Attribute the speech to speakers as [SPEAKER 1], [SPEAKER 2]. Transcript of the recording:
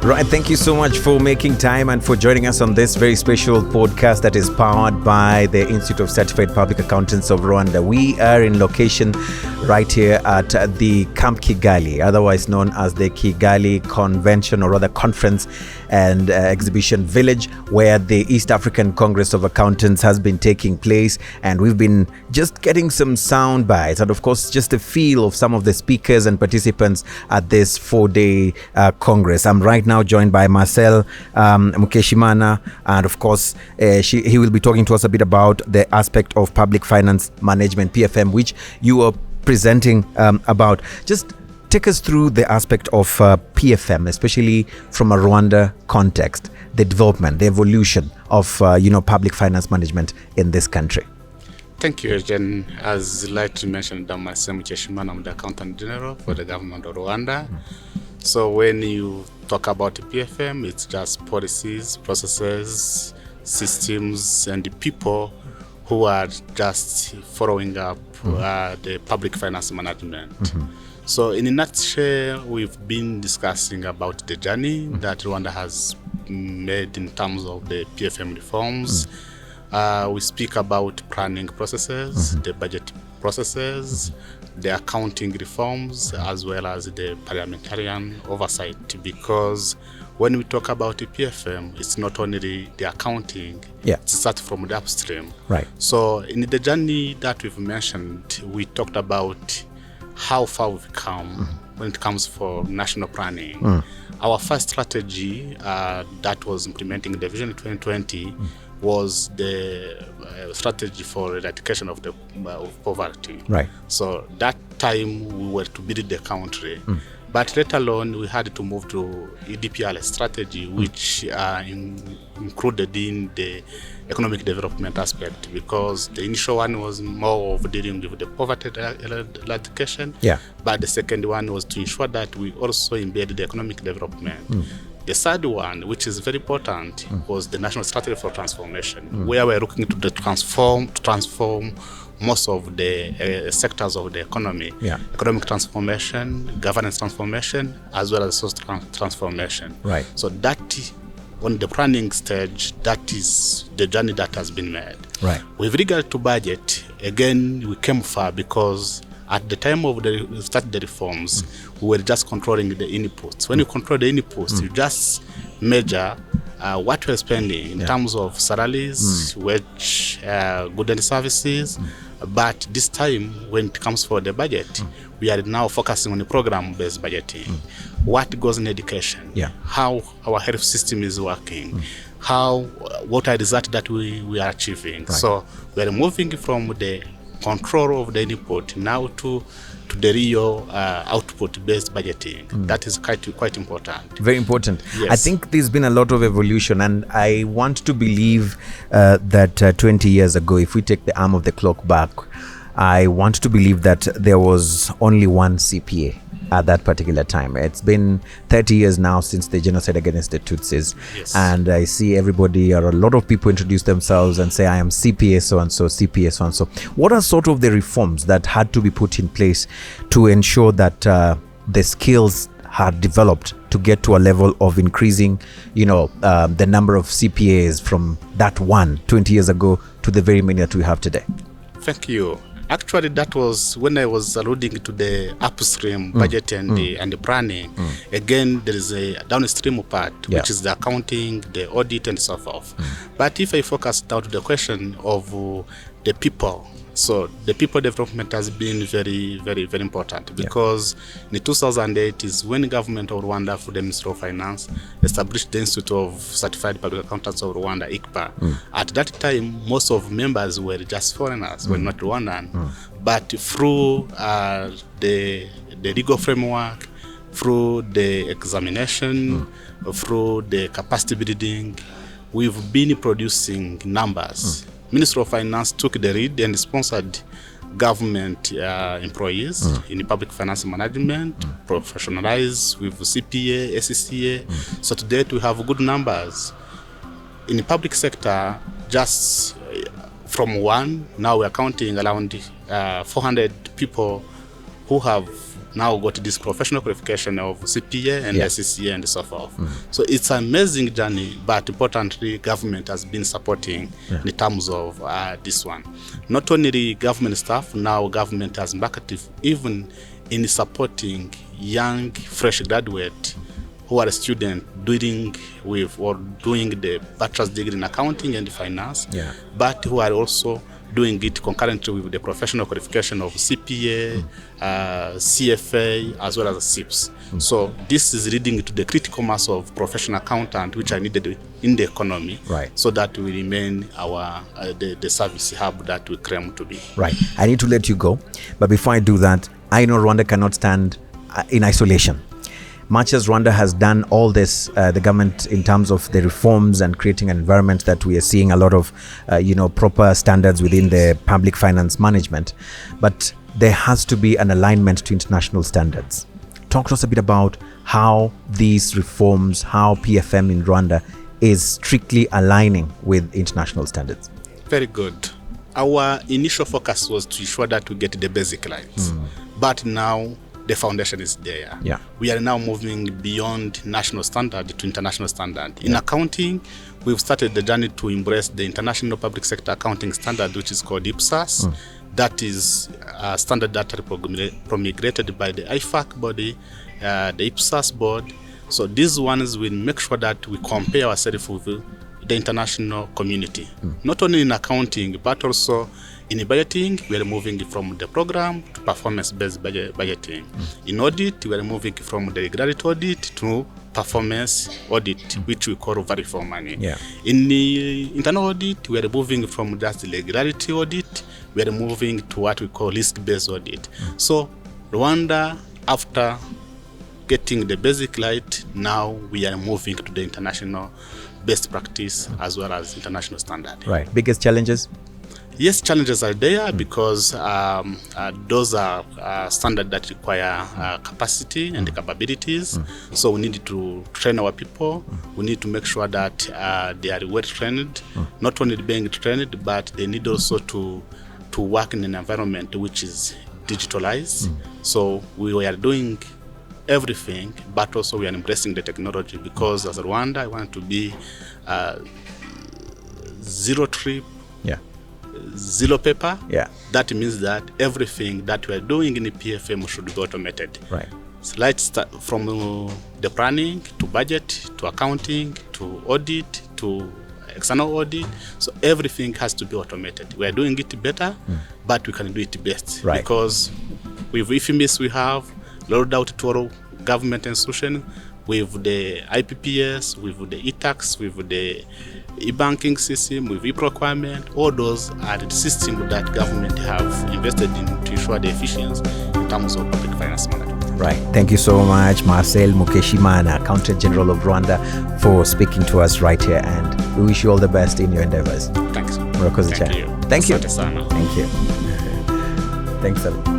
[SPEAKER 1] Right, thank you so much for making time and for joining us on this very special podcast that is powered by the Institute of Certified Public Accountants of Rwanda. We are in location right here at the Camp Kigali, otherwise known as the Kigali Convention, or rather Conference and Exhibition Village, where the East African Congress of Accountants has been taking place. And we've been just getting some sound bites and, of course, just a feel of some of the speakers and participants at this 4-day Congress. I'm right now joined by Marcel Mukeshimana, and of course he will be talking to us a bit about the aspect of public finance management, PFM, which you are presenting about. Just take us through the aspect of PFM, especially from a Rwanda context, the development, the evolution of public finance management in this country.
[SPEAKER 2] Thank you, Eugene. As lightly mentioned, I'm Marcel Mukeshimana. I'm the Accountant General for the government of Rwanda. So when you talk about PFM, it's just policies, processes, systems, and the people who are just following up the public finance management. So in a nutshell, we've been discussing about the journey that Rwanda has made in terms of the PFM reforms. We speak about planning processes, the budget processes, the accounting reforms, as well as the parliamentarian oversight, because when we talk about the PFM, it's not only the accounting, it starts from the upstream.
[SPEAKER 1] Right.
[SPEAKER 2] So in the journey that we've mentioned, we talked about how far we've come when it comes for national planning. Our first strategy that was implementing the Vision 2020 was the strategy for eradication of poverty.
[SPEAKER 1] Right.
[SPEAKER 2] So that time we were to build the country. But later on, we had to move to EDPR strategy, which included in the economic development aspect, because the initial one was more of dealing with the poverty eradication. But the second one was to ensure that we also embed the economic development. The third one, which is very important, was the national strategy for transformation, where we're looking to transform most of the sectors of the economy. Economic transformation, governance transformation, as well as social transformation.
[SPEAKER 1] Right.
[SPEAKER 2] So that, on the planning stage, that is the journey that has been made.
[SPEAKER 1] Right.
[SPEAKER 2] With regard to budget, again, we came far because at the time of the start the reforms, we were just controlling the inputs. When you control the inputs, you just measure what we're spending in terms of salaries, wage, goods and services. But this time, when it comes for the budget, we are now focusing on the program-based budgeting. What goes in education? How our health system is working? What are the results that we are achieving? Right. So we are moving from the control of the input now to the real output-based budgeting. That is quite important.
[SPEAKER 1] Very important.
[SPEAKER 2] Yes.
[SPEAKER 1] I think there's been a lot of evolution, and I want to believe that 20 years ago, if we take the arm of the clock back, I want to believe that there was only one CPA at that particular time. It's been 30 years now since the genocide against the Tutsis. And I see everybody, or a lot of people, introduce themselves and say, I am CPA so-and-so, CPA so-and-so. What are sort of the reforms that had to be put in place to ensure that the skills had developed to get to a level of increasing, the number of CPAs from that 20 years ago to the very many that we have today?
[SPEAKER 2] Thank you. Actually, that was when I was alluding to the upstream budget and the planning. Again, there is a downstream part, which is the accounting, the audit, and so forth. But if I focus down to the question of the people, so the people development has been very, very, very important, because in 2008 is when the government of Rwanda, through the Ministry of Finance, established the Institute of Certified Public Accountants of Rwanda, ICPAR. At that time, most of members were just foreigners, were not Rwandan. But through the legal framework, through the examination, through the capacity building, we've been producing numbers. Ministry of Finance took the lead and sponsored government employees in public finance management, professionalized with CPA, SCCA. So today we have good numbers. In the public sector, just from one, now we are counting around 400 people who have now got this professional qualification of CPA and SCCA and so forth. So it's an amazing journey, but importantly, government has been supporting in terms of this one. Not only the government staff, now government has been active even in supporting young, fresh graduate who are a student doing the bachelor's degree in accounting and finance, but who are also doing it concurrently with the professional qualification of CPA, CFA, as well as CIPS. So this is leading to the critical mass of professional accountant which are needed in the economy, so that we remain our the service hub that we claim to be.
[SPEAKER 1] Right. I need to let you go, but before I do that, I know Rwanda cannot stand in isolation. Much as Rwanda has done all this, the government, in terms of the reforms and creating an environment that we are seeing a lot of, proper standards within the public finance management, but there has to be an alignment to international standards. Talk to us a bit about how these reforms, how PFM in Rwanda is strictly aligning with international standards.
[SPEAKER 2] Very good. Our initial focus was to ensure that we get the basic rights, but now the foundation is there. We are now moving beyond national standard to international standard. In accounting, we've started the journey to embrace the International Public Sector Accounting Standard, which is called IPSAS. That is a standard that is promulgated by the IFAC body, the IPSAS board. So these ones will make sure that we compare ourselves with the international community, not only in accounting, but also in budgeting. We are moving from the program to performance-based budgeting. In audit, we are moving from the regularity audit to performance audit, which we call value for money. In the internal audit, we are moving from just the regularity audit, we are moving to what we call risk-based audit. So Rwanda, after getting the basic right, now we are moving to the international best practice as well as international standard.
[SPEAKER 1] Right. Biggest challenges?
[SPEAKER 2] Yes, challenges are there because those are standards that require capacity and capabilities. So we need to train our people. We need to make sure that they are well trained, not only being trained, but they need also to work in an environment which is digitalized. So we are doing everything, but also we are embracing the technology, because as Rwanda, I want to be zero trip, zero paper. That means that everything that we are doing in the PFM should be automated.
[SPEAKER 1] Right.
[SPEAKER 2] So let's start from the planning to budget to accounting to audit to external audit. So everything has to be automated. We are doing it better, but we can do it best.
[SPEAKER 1] Right.
[SPEAKER 2] Because with IFMIS we have rolled out to all government institutions, with the IPPS, with the e-tax, with the e-banking system, with e-procurement. All those are the systems that government have invested in to ensure the efficiency in terms of public finance management.
[SPEAKER 1] Right. Thank you so much, Marcel Mukeshimana, Accountant General of Rwanda, for speaking to us right here, and we wish you all the best in your endeavors.
[SPEAKER 2] Thanks.
[SPEAKER 1] Thank you.
[SPEAKER 2] Thank you.
[SPEAKER 1] Thank you. Thanks, sir.